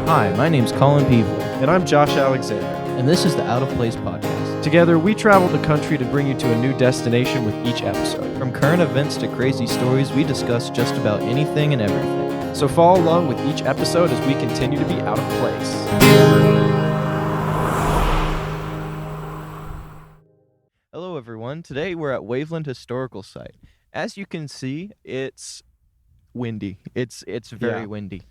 Hi, my name's Colin Peevely, And I'm Josh Alexander. and this is the Out of Place podcast. Together, we travel the country to bring you to a new destination with each episode. From current events to crazy stories, we discuss just about anything and everything. So follow along with each episode as we continue to be out of place. Hello, everyone. Today we're at Waveland Historical Site. As you can see, it's windy. It's very windy.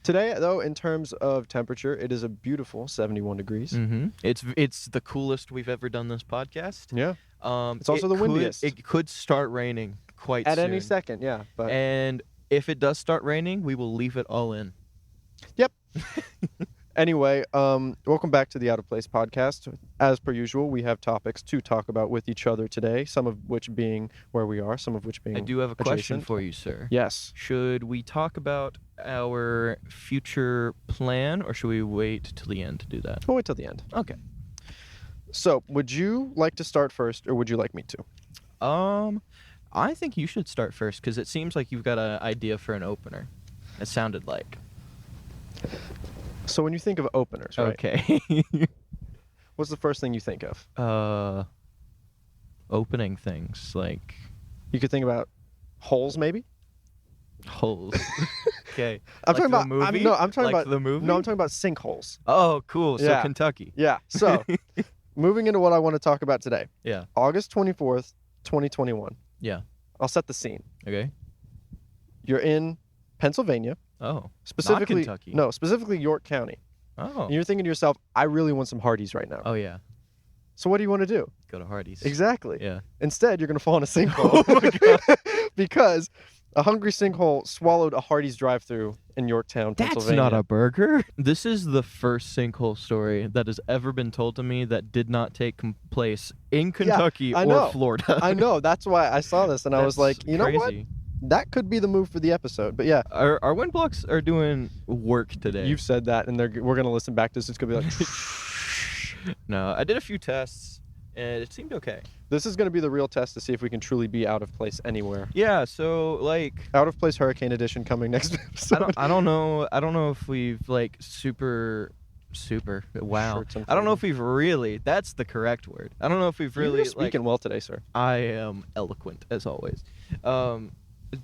Today, though, in terms of temperature, it is a beautiful 71 degrees. Mm-hmm. It's the coolest we've ever done this podcast. Yeah. It's also the windiest. It could start raining quite At soon. any second, yeah. But And if it does start raining, we will leave it all in. Yep. Anyway, welcome back to the Out of Place podcast. As per usual, we have topics to talk about with each other today, some of which being where we are, some of which being I do have a question adjacent. for you, sir. Yes. Should we talk about our future plan, or should we wait till the end to do that? We'll wait till the end. Okay. So, would you like to start first, or would you like me to? I think you should start first, because it seems like you've got an idea for an opener. It sounded like. So when you think of openers, right? Okay. What's the first thing you think of? Opening things, like You could think about holes, maybe. holes. Okay. I'm Like talking the about. movie? I'm talking Like about the movie? No, I'm talking about sinkholes. Oh, cool. So Yeah. Kentucky. Yeah. So, moving into what I want to talk about today. Yeah. August 24th, 2021. Yeah. I'll set the scene. Okay. You're in Pennsylvania, Oh. specifically. Not Kentucky. No, specifically York County. Oh. And you're thinking to yourself, I really want some Hardee's right now. Oh, yeah. So what do you want to do? Go to Hardee's. Exactly. Yeah. Instead, you're going to fall in a sinkhole. Oh my God. Because a hungry sinkhole swallowed a Hardee's drive-thru in Yorktown, That's Pennsylvania. not a burger. This is the first sinkhole story that has ever been told to me that did not take place in Kentucky I or know. Florida. I know. That's why I saw this, and I was like, you know what? Crazy. That could be the move for the episode. But yeah, Our wind blocks are doing work today. you've said that, and we're going to listen back to this. It's going to be like, No, I did a few tests, and it seemed okay. this is going to be the real test to see if we can truly be out of place anywhere. Yeah, so, like, Out of place hurricane edition coming next episode. I don't know if we've, like, super, wow. Short some I don't know flavor. if we've really, that's the correct word. I don't know if we've really, You're speaking well today, sir. I am eloquent, as always.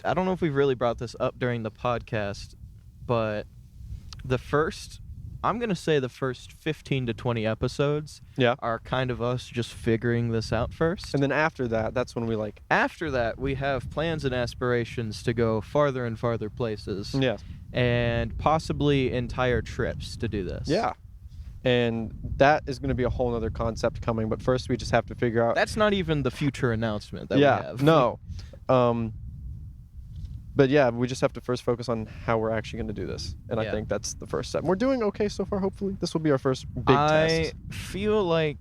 I don't know if we've really brought this up during the podcast, but I'm going to say the first 15 to 20 episodes Yeah. are kind of us just figuring this out first. And then after that, that's when we like. After that, we have plans and aspirations to go farther and farther places. Yeah. And possibly entire trips to do this. Yeah. And that is going to be a whole other concept coming. But first, we just have to figure out. That's not even the future announcement that we have. No. But yeah, we just have to first focus on how we're actually going to do this. And Yeah. I think that's the first step. We're doing okay so far, hopefully. This will be our first big test. I feel like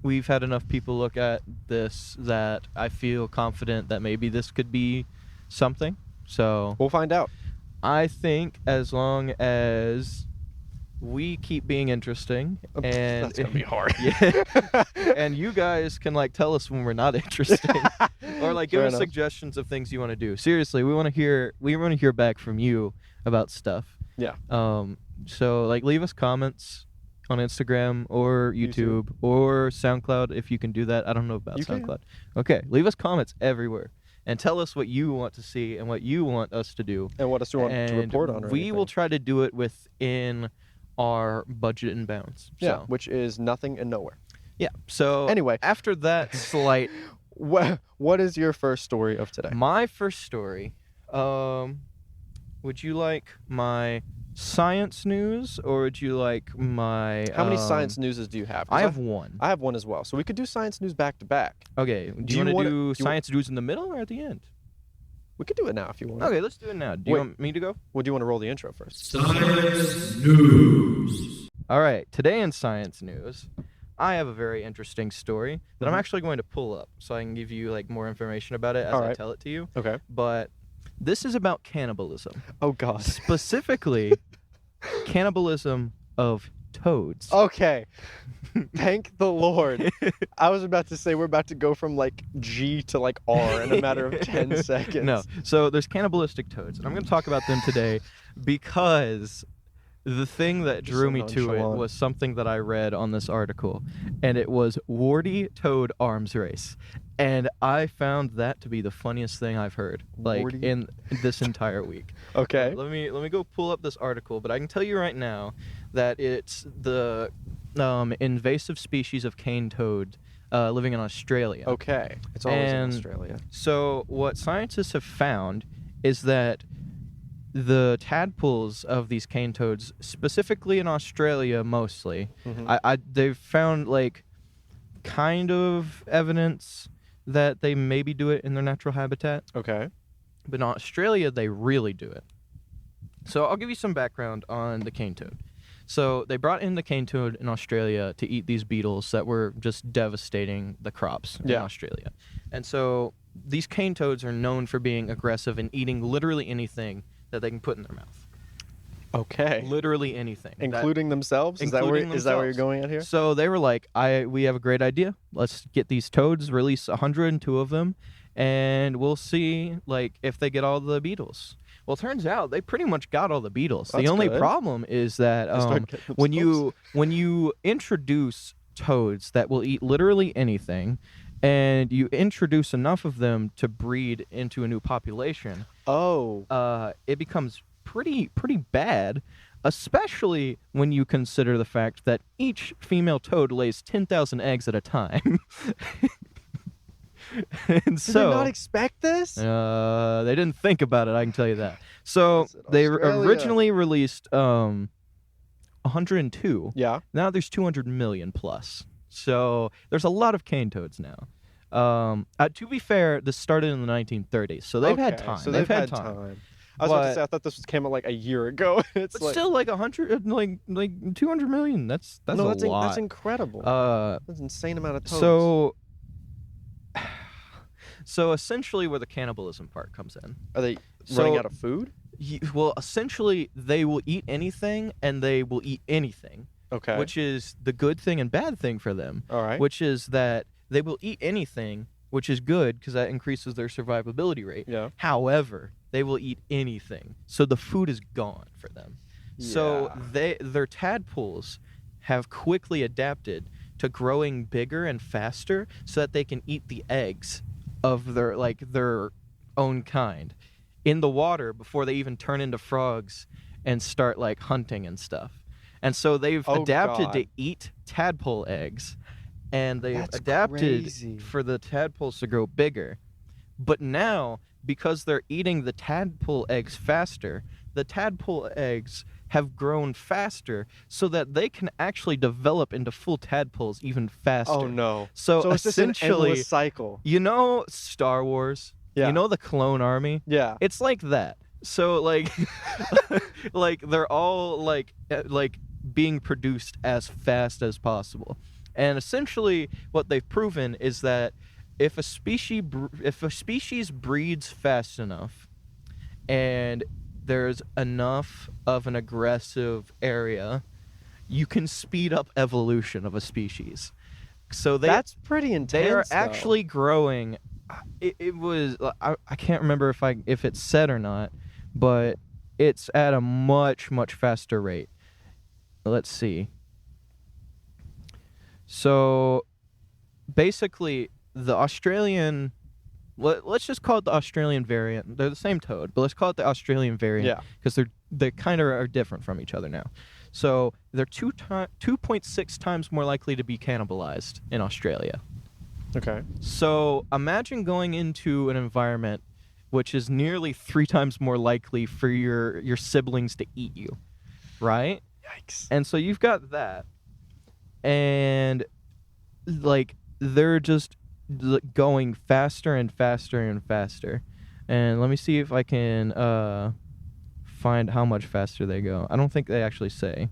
we've had enough people look at this that I feel confident that maybe this could be something. So We'll find out. I think as long as we keep being interesting and That's going to be hard. yeah, and you guys can like tell us when we're not interesting or like give Fair us enough. suggestions of things you want to do. Seriously, we want to hear back from you about stuff. Yeah. So like leave us comments on Instagram or YouTube or SoundCloud if you can do that. I don't know about You can. SoundCloud. Okay, leave us comments everywhere and tell us what you want to see and what you want us to do. And what else do you want to report on? Or we anything. will try to do it within our budget and bounds. Yeah, So, which is nothing and nowhere. yeah. So Anyway. after that slight, What is your first story of today? my first story, would you like my science news or would you like my How many science newses do you have? 'Cause I have one. I have one as well. So we could do science news back to back. Okay. Do you you want wanna- to do you wa- science news in the middle or at the end? We could do it now if you want. Okay, let's do it now. Do you Wait. want me to go? Well, do you want to roll the intro first? Science News. All right. Today in science news, I have a very interesting story that I'm Mhm. actually going to pull up so I can give you like more information about it as All I right. tell it to you. Okay. But this is about cannibalism. Oh God. Specifically, cannibalism of toads. Okay. Thank the Lord. I was about to say we're about to go from like G to like R in a matter of 10 seconds. No. So there's cannibalistic toads, and I'm going to talk about them today because the thing that Just drew so me to it nonchalant. was something that I read on this article, and it was Warty Toad Arms Race. And I found that to be the funniest thing I've heard, like, Warty? in this entire week. Okay. Let me go pull up this article, but I can tell you right now that it's the invasive species of cane toad living in Australia. Okay. It's always And in Australia. So what scientists have found is that the tadpoles of these cane toads, specifically in Australia mostly, they've found like kind of evidence that they maybe do it in their natural habitat, Okay. but in Australia they really do it. So I'll give you some background on the cane toad. So they brought in the cane toad in Australia to eat these beetles that were just devastating the crops in Australia. And so these cane toads are known for being aggressive and eating literally anything that they can put in their mouth. Okay. Literally anything. Including themselves? Is that including where you're themselves. going at here? So they were like, we have a great idea. Let's get these toads, release 102 of them, and we'll see like if they get all the beetles. Well, it turns out they pretty much got all the beetles. That's the only good. problem is that when you introduce toads that will eat literally anything, and you introduce enough of them to breed into a new population, it becomes pretty bad, especially when you consider the fact that each female toad lays 10,000 eggs at a time. And Did they not expect this? they didn't think about it, I can tell you that. So Is it they Australia? originally released 102. Yeah. Now there's 200 million plus. So there's a lot of cane toads now. To be fair, this started in the 1930s, so they've had time. So they've had time. I was about to say, I thought this came out like a year ago. It's But like, still, like 100, like 200 million. That's a lot. That's incredible. That's an insane amount of toads. So essentially, where the cannibalism part comes in. Are they running out of food? Well, essentially, they will eat anything, and they will eat anything. Okay. Which is the good thing and bad thing for them. All right. Which is that they will eat anything, which is good because that increases their survivability rate. Yeah. However, they will eat anything, so the food is gone for them. So their tadpoles have quickly adapted to growing bigger and faster, so that they can eat the eggs of their own kind in the water before they even turn into frogs and start like hunting and stuff. And so they've adapted to eat tadpole eggs, and they've adapted for the tadpoles to grow bigger. But now, because they're eating the tadpole eggs faster, the tadpole eggs have grown faster so that they can actually develop into full tadpoles even faster. Oh no. So it's just an endless cycle. You know Star Wars? Yeah. You know the Clone Army? Yeah. It's like that. So like like they're all like being produced as fast as possible. And essentially what they've proven is that if a species breeds fast enough and there's enough of an aggressive area, you can speed up evolution of a species. So that's pretty intense. They are actually growing. It was I can't remember if it's said or not, but it's at a much faster rate. Let's see. So basically, the Australian, let's just call it the Australian variant. They're the same toad, but let's call it the Australian variant because they kind of are different from each other now. So they're 2.6 times more likely to be cannibalized in Australia. Okay. So imagine going into an environment which is nearly 3 times more likely for your siblings to eat you, right? Yikes. And so you've got that, and like they're just going faster and faster and faster. And let me see if I can find how much faster they go. I don't think they actually say.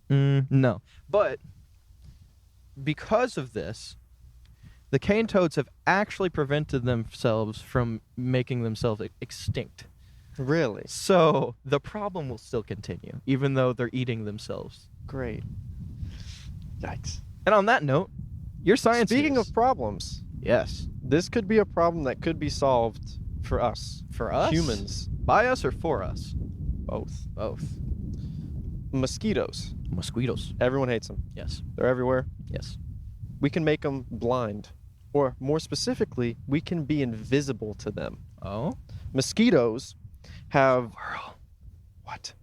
No. But because of this, the cane toads have actually prevented themselves from making themselves extinct. Really? So the problem will still continue, even though they're eating themselves. Great. Yikes. And on that note, your science. Speaking of problems, yes, this could be a problem that could be solved for us. For us? Humans. By us or for us? Both. Both. Mosquitoes. Mosquitoes. Everyone hates them. Yes. They're everywhere. Yes. We can make them blind. Or more specifically, we can be invisible to them. Oh? Mosquitoes have... Squirrel. What?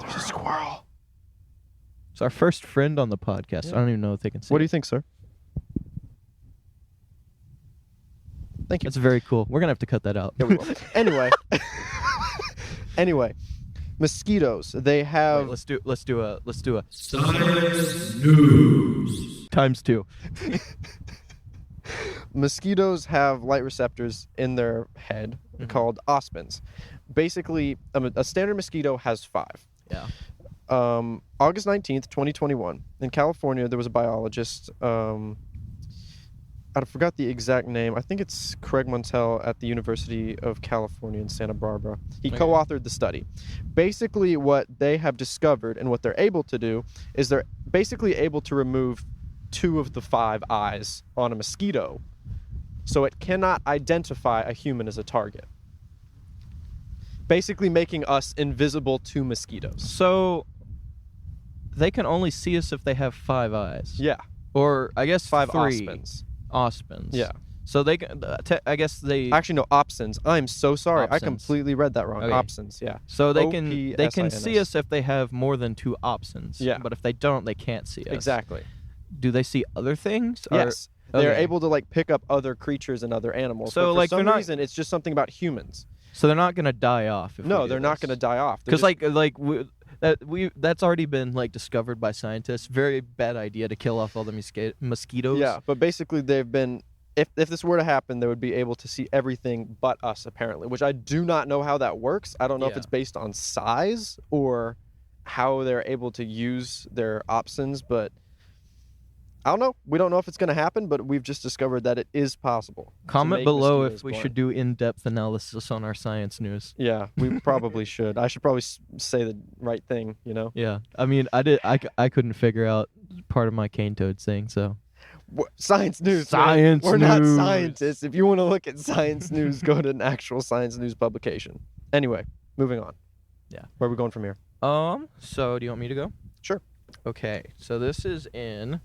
There's a squirrel. It's our first friend on the podcast. Yeah. I don't even know if they can see What do it. you think, sir? Thank you. That's very cool. We're going to have to cut that out. Yeah, we will. Anyway, mosquitoes, they have... Wait, let's do a Science News. ×2. Mosquitoes have light receptors in their head called ospins. Basically, a standard mosquito has 5. Yeah. August 19th, 2021, in California, there was a biologist, I forgot the exact name. I think it's Craig Montel at the University of California in Santa Barbara. He Okay. co-authored the study. Basically, what they have discovered and what they're able to do is they're basically able to remove 2 of the 5 eyes on a mosquito, so it cannot identify a human as a target. Basically making us invisible to mosquitoes. So they can only see us if they have 5 eyes. Yeah. Or I guess 5 3 ospins. Ospins. Yeah. So they can. I guess they. Actually, no, opsins. I'm so sorry. I Opsins. completely read that wrong. Okay. Opsins, yeah. So they can see OPSINS. us if they have more than 2 opsins. Yeah. But if they don't, they can't see us. Exactly. Do they see other things? Or- Yes. They're okay. able to like pick up other creatures and other animals. So, but for like, some they're not- reason, it's just something about humans. So they're not gonna die off. If we No, do they're not this. going to die off. They're Because just- that's already been like discovered by scientists. Very bad idea to kill off all the mosquitoes. Yeah, but basically they've been. If this were to happen, they would be able to see everything but us, apparently. Which I do not know how that works. I don't know if Yeah. it's based on size or how they're able to use their opsins, but I don't know. We don't know if it's going to happen, but we've just discovered that it is possible. to Comment make below mosquitoes if we blind. should do in-depth analysis on our science news. Yeah, we probably should. I should probably say the right thing, you know? Yeah, I mean, I couldn't figure out part of my cane toad thing, so Science news. man. Science We're not news. scientists. If you want to look at science news, go to an actual science news publication. Anyway, moving on. Yeah. Where are we going from here? So do you want me to go? Sure. Okay, so this is in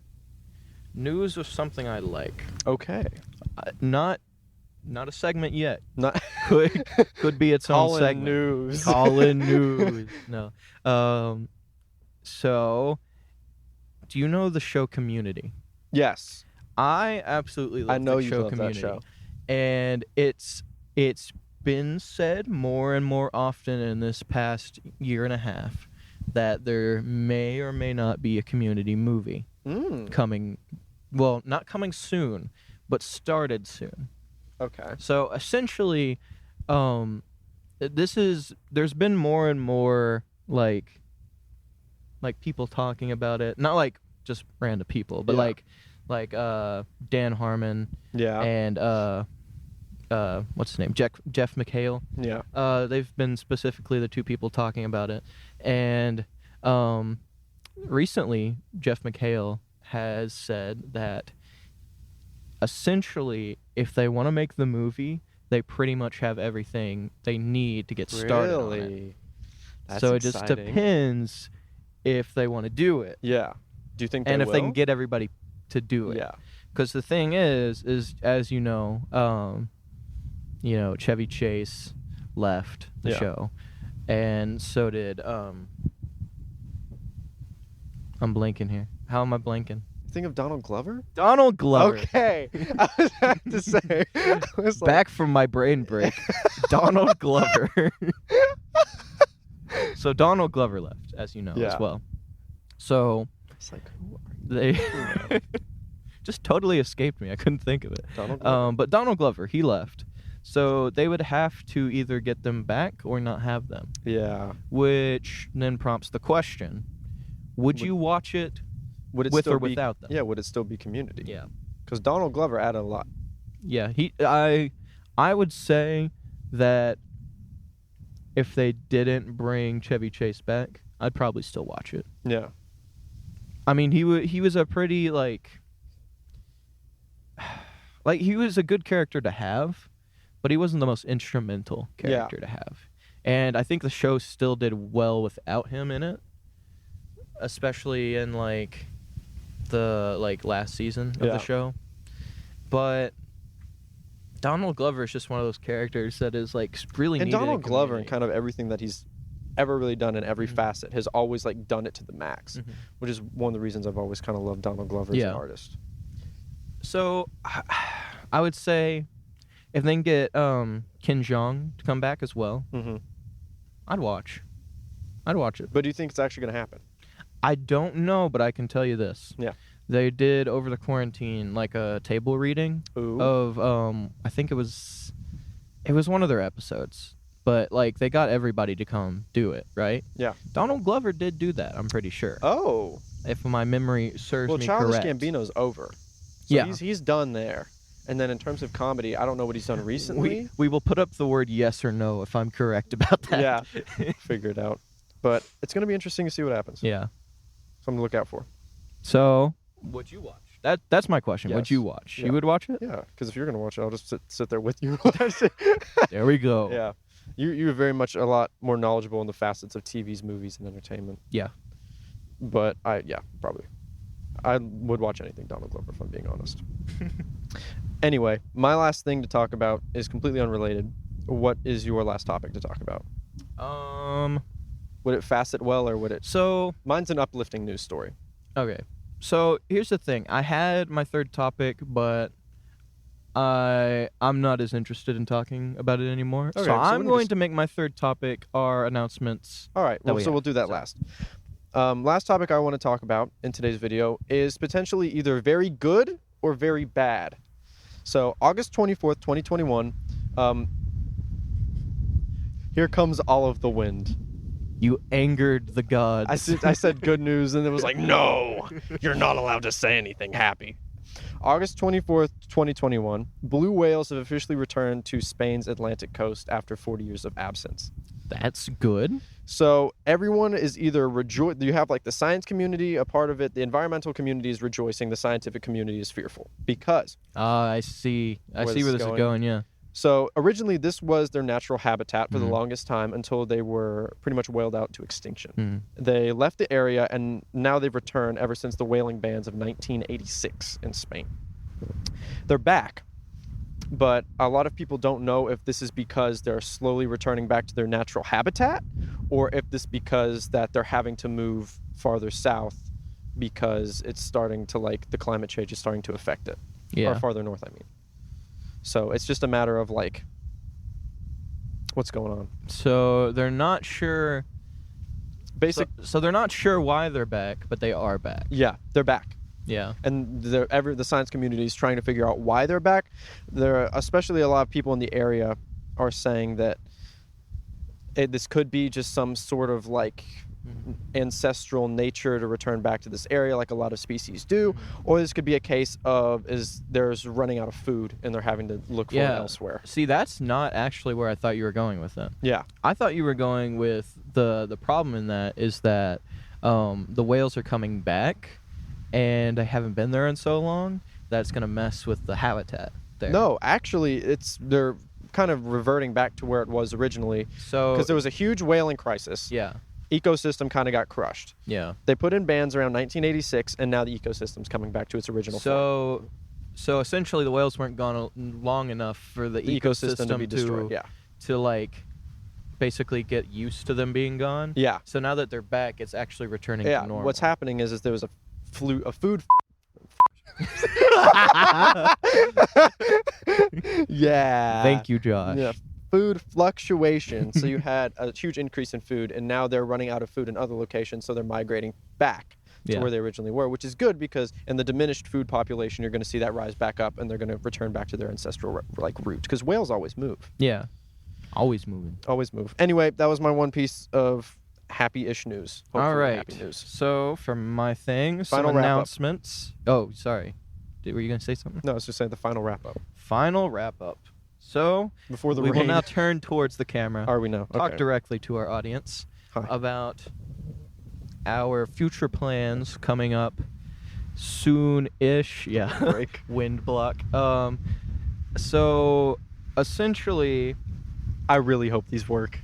news of something I like. Okay. Not a segment yet. Not Could be its own Call in segment. news. Call in news. No. So, do you know the show Community? Yes. I absolutely love I know the you show love that Community. show. And it's been said more and more often in this past year and a half that there may or may not be a Community movie coming, well, not coming soon, but started soon. Okay. So essentially, there's been more and more like people talking about it, not like just random people, but Yeah. like Dan Harmon Yeah. and what's his name, Jeff McHale. Yeah. They've been specifically the 2 people talking about it, and recently Jeff McHale has said that essentially if they want to make the movie, they pretty much have everything they need to get started on it. Really? That's So it just exciting. depends if they want to do it Yeah. Do you think they and if will? they can get everybody to do it. Yeah. Because the thing is as you know, Chevy Chase left the Yeah. show, and so did I'm blanking here. How am I blanking? Think of Donald Glover? Donald Glover. Okay. I was about to say. I was like, Back from my brain break. Donald Glover. So Donald Glover left, as you know, Yeah. as well. So it's like, who are you? they just totally escaped me. I couldn't think of it. Donald Glover. But Donald Glover, he left. So they would have to either get them back or not have them, Yeah. which then prompts the question, would you watch it Would it with still or be, without them? Yeah, would it still be Community? Yeah. Because Donald Glover added a lot. Yeah, I would say that if they didn't bring Chevy Chase back, I'd probably still watch it. Yeah. I mean, he was a pretty like he was a good character to have, but he wasn't the most instrumental character to have. And I think the show still did well without him in it, especially in the last season of the show. But Donald Glover is just one of those characters that is really needed. And Donald Glover, and and kind of everything that he's ever really done in every facet, has always done it to the max, which is one of the reasons I've always kind of loved Donald Glover as an artist. So I would say if they can get Ken Jeong to come back as well, I'd watch it. But do you think it's actually going to happen? I don't know, but I can tell you this. Yeah. They did over the quarantine a table reading of I think it was one of their episodes, but they got everybody to come do it, right? Yeah. Donald Glover did do that, I'm pretty sure. Oh. If my memory serves me Childish correct. Gambino's over. So yeah. He's done there. And then in terms of comedy, I don't know what he's done recently. We will put up the word yes or no if I'm correct about that. Yeah. Figure it out. But it's going to be interesting to see what happens. Yeah. Something to look out for. So, would you watch? That's my question. Yes. Would you watch? Yeah. You would watch it? Yeah, because if you're going to watch it, I'll just sit there with you. There we go. Yeah. You're very much a lot more knowledgeable in the facets of TVs, movies, and entertainment. Yeah. But probably. I would watch anything Donald Glover, if I'm being honest. Anyway, my last thing to talk about is completely unrelated. What is your last topic to talk about? Would it facet well, or would it... So... Mine's an uplifting news story. Okay. So, here's the thing. I had my third topic, but I'm not as interested in talking about it anymore. Okay, so I'm going to make my third topic our announcements. All right. Well, so we'll do that last. Last topic I want to talk about in today's video is potentially either very good or very bad. So, August 24th, 2021, here comes all of the wind. You angered the gods. I said good news, and it was no, you're not allowed to say anything happy. August 24th, 2021, blue whales have officially returned to Spain's Atlantic coast after 40 years of absence. That's good. So everyone is either you have the science community, a part of it, the environmental community is rejoicing, the scientific community is fearful because... I see where this is going, yeah. So originally this was their natural habitat for the longest time until they were pretty much whaled out to extinction. They left the area and now they've returned ever since the whaling bans of 1986 in Spain. They're back, but a lot of people don't know if this is because they're slowly returning back to their natural habitat or if this because that they're having to move farther south because it's starting to the climate change is starting to affect it. Yeah. Or farther north, I mean. So it's just a matter of what's going on. So they're not sure. So they're not sure why they're back, but they are back. Yeah, they're back. Yeah. And the science community is trying to figure out why they're back. Especially a lot of people in the area are saying that this could be just some sort of ancestral nature to return back to this area like a lot of species do, or this could be a case of there's running out of food and they're having to look for it elsewhere. See, that's not actually where I thought you were going with it. Yeah. I thought you were going with the problem in that is that the whales are coming back and they haven't been there in so long that it's going to mess with the habitat there. No, actually they're kind of reverting back to where it was originally. So because there was a huge whaling crisis. Yeah. Ecosystem kind of got crushed. Yeah. They put in bans around 1986, and now the ecosystem's coming back to its original form. So essentially, the whales weren't gone long enough for the ecosystem to be destroyed. To basically get used to them being gone. Yeah. So now that they're back, it's actually returning to normal. What's happening is there was a food. Yeah. Thank you, Josh. Yeah. Food fluctuation. So you had a huge increase in food, and now they're running out of food in other locations, so they're migrating back to where they originally were, which is good because in the diminished food population, you're going to see that rise back up, and they're going to return back to their ancestral route because whales always move. Yeah. Always moving. Always move. Anyway, that was my one piece of happy-ish news. Hopefully all right. Happy news. So for my thing, Final some wrap-up. announcements. Oh, sorry. Were you going to say something? No, I was just saying the final wrap-up. Final wrap-up. So Before the we rain. will now turn towards the camera. Are we now? Okay. Talk directly to our audience about our future plans coming up soon-ish. Yeah. Break. Wind block. So essentially, I really hope these work.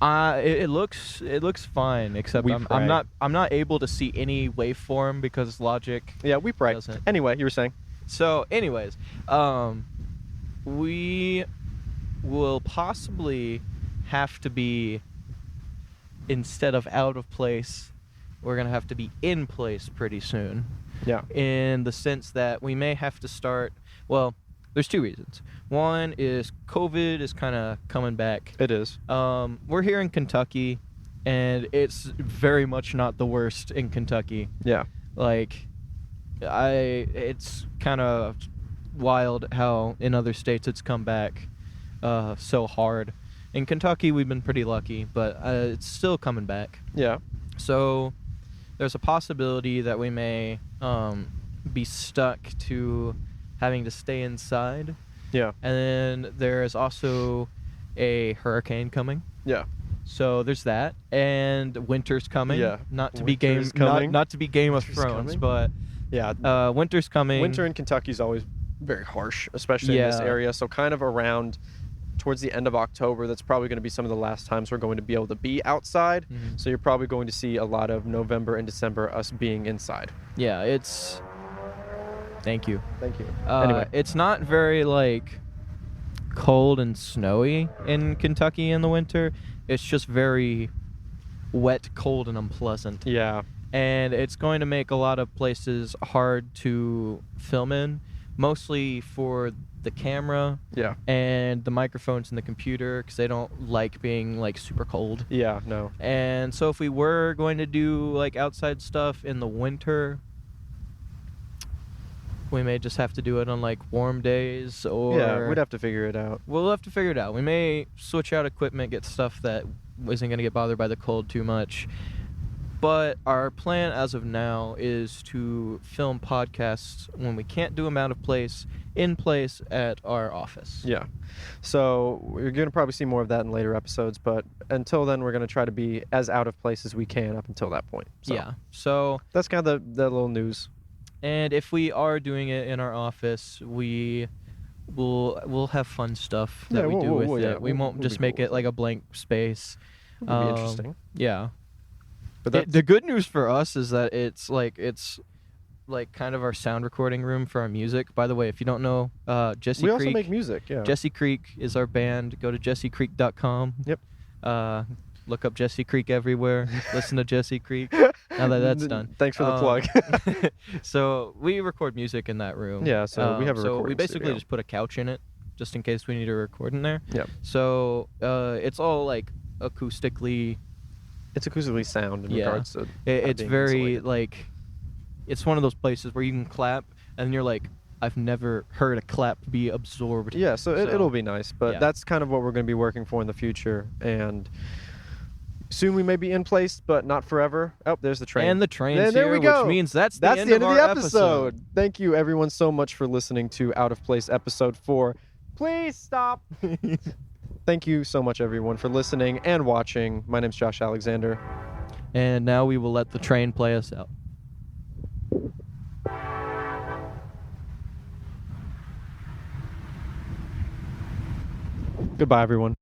It looks fine, except We I'm pray. not able to see any waveform because logic Yeah, we pray. doesn't. Anyway, you were saying? So, anyways, we will possibly have to be, instead of out of place, we're gonna have to be in place pretty soon. Yeah. In the sense that we may have to start. Well, there's two reasons. One is COVID is kind of coming back. It is. We're here in Kentucky, and it's very much not the worst in Kentucky. Yeah. Like, it's kind of wild how in other states it's come back so hard. In Kentucky, we've been pretty lucky, but it's still coming back. Yeah. So there's a possibility that we may be stuck to having to stay inside. Yeah. And then there is also a hurricane coming. Yeah. So there's that, and winter's coming. Yeah. Not to Winter's be coming. not to be Game of Winter's Thrones, coming. but Yeah. winter's coming. Winter in Kentucky is always very harsh, especially in this Yeah. area. So kind of around towards the end of October, that's probably going to be some of the last times we're going to be able to be outside. Mhm. So you're probably going to see a lot of November and December us being inside. Yeah, it's. Thank you. Thank you. Anyway, it's not very like cold and snowy in Kentucky in the winter. It's just very wet, cold, and unpleasant. Yeah. And it's going to make a lot of places hard to film in, mostly for the camera Yeah. and the microphones and the computer, because they don't like being like super cold. Yeah. No. And so if we were going to do like outside stuff in the winter, we may just have to do it on like warm days, or Yeah. We'd have to figure it out. we'll have to figure it out. We may switch out equipment, get stuff that isn't going to get bothered by the cold too much. But our plan as of now is to film podcasts when we can't do them out of place, in place at our office. Yeah. So we're going to probably see more of that in later episodes, but until then, we're going to try to be as out of place as we can up until that point. So Yeah. So, that's kind of the little news. and if we are doing it in our office, we'll have fun stuff that Yeah, we do with yeah, it. We won't we'll just be make cool it with like a blank space. It'll be interesting. Yeah. But that's, The good news for us is that it's like kind of our sound recording room for our music. By the way, if you don't know, Jesse we Creek. also make music. Yeah. Jesse Creek is our band. Go to jessecreek.com. Yep. Look up Jesse Creek everywhere. Listen to Jesse Creek. Now that that's done. Thanks for the plug. So we record music in that room. Yeah, so we have a So we recording basically studio. just put a couch in it, just in case we need to record in there. Yep. So it's all like acoustically. It's acoustically sound in Yeah. regards to It's being very insulated. like, it's one of those places where you can clap and you're like, I've never heard a clap be absorbed. Yeah, so it'll be nice, but yeah. that's kind of what we're going to be working for in the future, and soon we may be in place, but not forever. Oh, there's the train. And the train's And there here, we go. which means that's the end of the our episode. Thank you, everyone, so much for listening to Out of Place episode 4. Please stop. Thank you so much, everyone, for listening and watching. My name's Josh Alexander. And now we will let the train play us out. Goodbye, everyone.